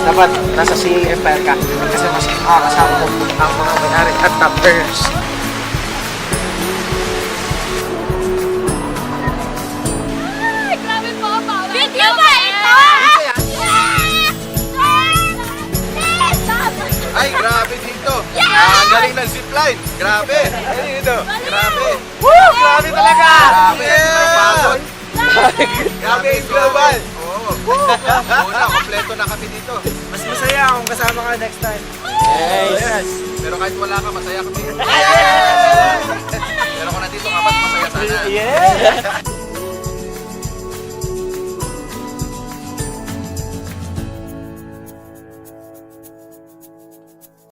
Dapat nasa CA Empire ka kasi mas makakasama mo ang mga may-ari at toppers. Grabe po ba? Video ba ito? Ay, grabe dito. Ang galing ng zipline. Grabe. Ano dito? Grabe. Woo! Grabe talaga! Grabe. Grabe yung global. Oo. Una, kompleto na kami dito. Mas masaya akong kasama ka next time. Yes. Pero kahit wala ka, masaya kami. Pero kung nandito ka, mas masaya sana. Yeah!